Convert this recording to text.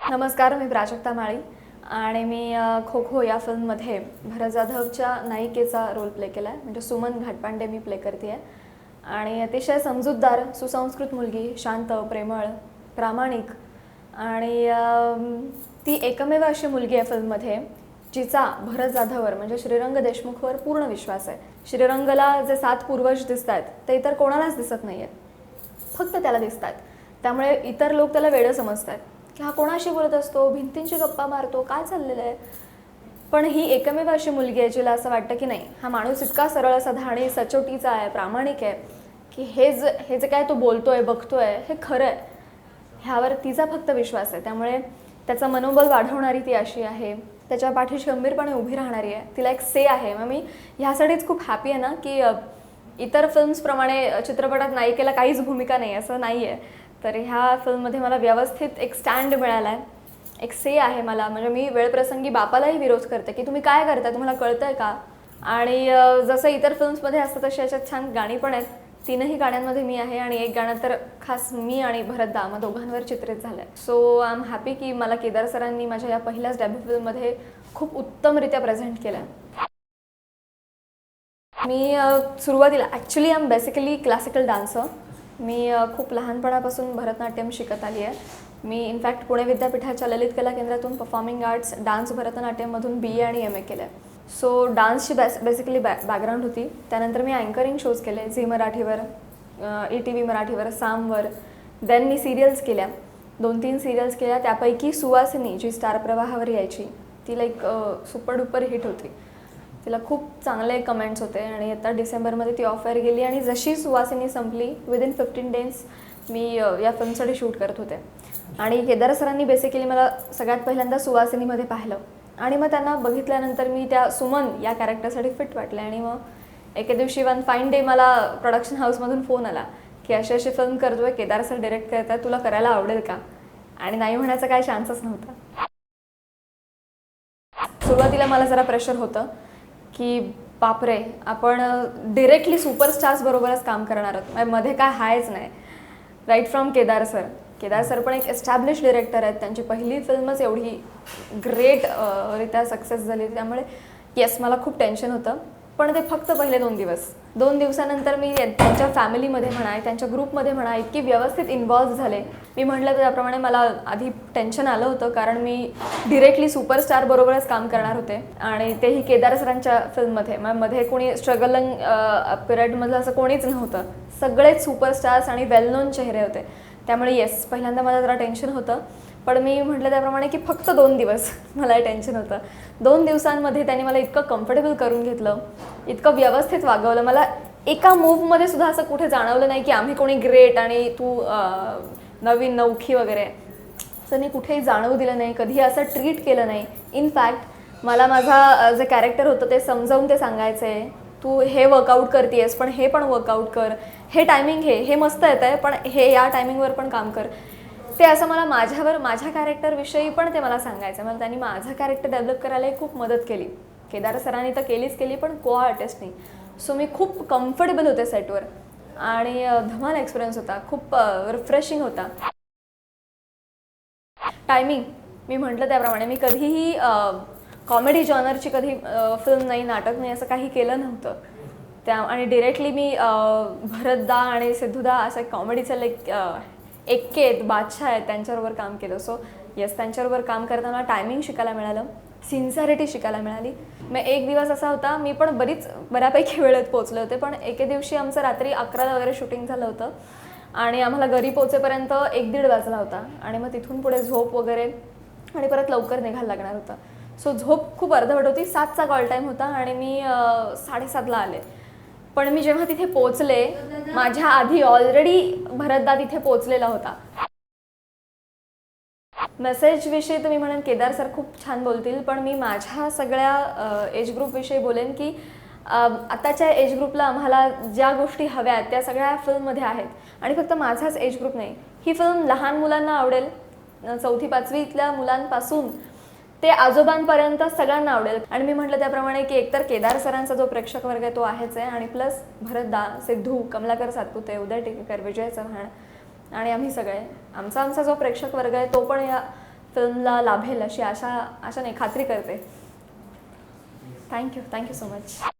नमस्कार, मी प्राजक्ता माळी आणि मी खो खो या फिल्ममध्ये भरत जाधवच्या नायिकेचा रोल प्ले केला आहे. म्हणजे सुमन घाटपांडे मी प्ले करते आहे आणि अतिशय समजूतदार, सुसंस्कृत मुलगी, शांत, प्रेमळ, प्रामाणिक आणि ती एकमेव अशी मुलगी आहे फिल्ममध्ये जिचा भरत जाधववर म्हणजे श्रीरंग देशमुखवर पूर्ण विश्वास आहे. श्रीरंगला जे 7 पूर्वज दिसत आहेत ते इतर कोणालाच दिसत नाही आहेत, फक्त त्याला दिसत आहेत. त्यामुळे इतर लोक त्याला वेडं समजतात की हा कोणाशी बोलत असतो, भिंतींची गप्पा मारतो, काय चाललेलं आहे. पण ही एकमेव अशी मुलगी आहे जिला असं वाटतं की नाही, हा माणूस इतका सरळ साधा सचोटीचा आहे, प्रामाणिक आहे की हे जे काय तो बोलतोय, बघतोय हे खरं आहे. ह्यावर तिचा फक्त विश्वास आहे. त्यामुळे त्याचं मनोबल वाढवणारी ती अशी आहे, त्याच्या पाठीशी खंबीरपणे उभी राहणारी आहे. तिला एक से आहे. मग मी ह्यासाठीच खूप हॅपी आहे ना की इतर फिल्म्सप्रमाणे चित्रपटात नायिकेला काहीच भूमिका नाही असं नाही आहे. तर ह्या फिल्ममध्ये मला व्यवस्थित एक स्टँड मिळाला आहे, एक से आहे मला. म्हणजे मी वेळप्रसंगी बापालाही विरोध करते की तुम्ही काय करताय, तुम्हाला कळतंय का. आणि जसं इतर फिल्म्समध्ये असतं तशी याच्यात छान गाणी पण आहेत. 3ही गाण्यांमध्ये मी आहे आणि एक गाणं तर खास मी आणि भरत दा मग दोघांवर चित्रित झालं आहे. सो आय एम हॅपी की मला केदार सरांनी माझ्या या पहिल्याच डेब्यू फिल्ममध्ये खूप उत्तमरित्या प्रेझेंट केलं आहे. मी सुरुवातीला actually I am basically classical dancer. मी खूप लहानपणापासून भरतनाट्यम शिकत आली आहे. मी इनफॅक्ट पुणे विद्यापीठाच्या ललित कला केंद्रातून परफॉर्मिंग आर्ट्स डान्स भरतनाट्यममधून BA आणि MA केलं आहे. सो डान्सची बेसिकली बॅकग्राऊंड होती. त्यानंतर मी अँकरिंग शोज केले झी मराठीवर, ETV मराठीवर, सामवर. देन मी सिरियल्स केल्या, 2-3 सिरियल्स केल्या. त्यापैकी सुवासिनी जी स्टार प्रवाहावर यायची ती लाईक सुपर डुपर हिट होती. तिला खूप चांगले कमेंट्स होते आणि आता डिसेंबरमध्ये ती ऑफर गेली आणि जशी सुवासिनी संपली विदिन 15 डेज मी या फिल्मसाठी शूट करत होते. आणि केदार सरांनी बेसिकली मला सगळ्यात पहिल्यांदा सुवासिनीमध्ये पाहिलं आणि मग त्यांना बघितल्यानंतर मी त्या सुमन या कॅरेक्टरसाठी फिट वाटले. आणि मग एके दिवशी वन फाईन डे मला प्रोडक्शन हाऊसमधून फोन आला की अशी फिल्म करतोय, केदार सर डिरेक्ट करत आहे, तुला करायला आवडेल का. आणि नाही म्हणायचा काही चान्सच नव्हता. सुरुवातीला मला जरा प्रेशर होतं की बापरे, आपण डिरेक्टली सुपरस्टार्स बरोबरच काम करणार आहोत, मध्ये काय हायच नाही. राईट फ्रॉम केदार सर पण एक एस्टॅब्लिश डिरेक्टर आहेत. त्यांची पहिली फिल्मच एवढी ग्रेट रित्या सक्सेस झाली. त्यामुळे येस, मला खूप टेन्शन होतं. पण ते फक्त पहिले 2 दिवसानंतर मी त्यांच्या फॅमिलीमध्ये म्हणा, त्यांच्या ग्रुपमध्ये म्हणा, इतकी व्यवस्थित इन्व्हॉल्व झाले. मी म्हटलं त्याप्रमाणे मला आधी टेन्शन आलं होतं कारण मी डिरेक्टली सुपरस्टार बरोबरच काम करणार होते आणि तेही केदार सरांच्या फिल्ममध्ये. मध्ये कोणी स्ट्रगलिंग पिरियडमधलं असं कोणीच नव्हतं, सगळेच सुपरस्टार्स आणि वेल नोन चेहरे होते. त्यामुळे येस, पहिल्यांदा मला जरा टेन्शन होतं. पण मी म्हटलं त्याप्रमाणे की फक्त 2 दिवस मला टेन्शन होतं. 2 दिवसांमध्ये त्यांनी मला इतकं कम्फर्टेबल करून घेतलं, इतकं व्यवस्थित वागवलं. मला एका मूव्हमध्ये सुद्धा असं कुठे जाणवलं नाही की आम्ही कोणी ग्रेट आणि तू नवीन नौखी वगैरे, असं मी कुठेही जाणवू दिलं नाही, कधी असं ट्रीट केलं नाही. इनफॅक्ट मला माझा जे कॅरेक्टर होतं ते समजावून ते सांगायचे, तू हे वर्कआउट करतेस पण हे पण वर्कआउट कर, हे टायमिंग हे मस्त येतं आहे पण हे या टायमिंगवर पण काम कर. ते असं मला माझ्या कॅरेक्टरविषयी पण ते मला सांगायचं. मला त्यांनी माझं कॅरेक्टर डेव्हलप करायलाही खूप मदत केली. केदार सरांनी तर केली पण को आर्टिस्टनी. सो मी खूप कम्फर्टेबल होते सेटवर आणि धमाल एक्सपिरियन्स होता, खूप रिफ्रेशिंग होता. टायमिंग मी म्हटलं त्याप्रमाणे मी कधीही कॉमेडी जॉनरची कधी फिल्म नाही, नाटक नाही, असं काही केलं नव्हतं. आणि डिरेक्टली मी भरतदा आणि सिद्धूदा असं कॉमेडीचं लाईक एक्के बादशाह आहेत त्यांच्याबरोबर काम केलं. सो येस, त्यांच्याबरोबर काम करताना टायमिंग शिकायला मिळालं, सिन्सिअरिटी शिकायला मिळाली. मग एक दिवस असा होता, मी पण बऱ्यापैकी वेळेत पोहोचले होते, पण एके दिवशी आमचं रात्री 11ला वगैरे शूटिंग झालं होतं आणि आम्हाला घरी पोहोचेपर्यंत 1-1:30 वाजला होता. आणि मग तिथून पुढे झोप वगैरे आणि परत लवकर निघायला लागणार होतं. सो झोप खूप अर्धवट होती. 7चा कॉल टाईम होता आणि मी 7:30ला आले. पण मी जेव्हा तिथे पोचले, माझ्या आधी ऑलरेडी भरतदा तिथे पोचलेला होता. मेसेजविषयी तर मी म्हणेन केदार सर खूप छान बोलतील, पण मी माझ्या सगळ्या एज ग्रुपविषयी बोलेन की आताच्या एज ग्रुपला आम्हाला ज्या गोष्टी हव्या आहेत त्या सगळ्या फिल्ममध्ये आहेत. आणि फक्त माझाच एज ग्रुप नाही, ही फिल्म लहान मुलांना आवडेल, 4थी-5वीतल्या मुलांपासून ते आजोबांपर्यंत सगळ्यांना आवडेल. आणि मी म्हटलं त्याप्रमाणे की एकतर केदार सरांचा जो प्रेक्षक वर्ग आहे तो आहेच आहे, आणि प्लस भरतदा, सिद्धू, कमलाकर सातपुते, उदय टिकेकर, विजय चव्हाण आणि आम्ही सगळे, आमचा जो प्रेक्षक वर्ग आहे तो पण या फिल्मला लाभेल अशी आशा नाही, खात्री करते. Thank you so much.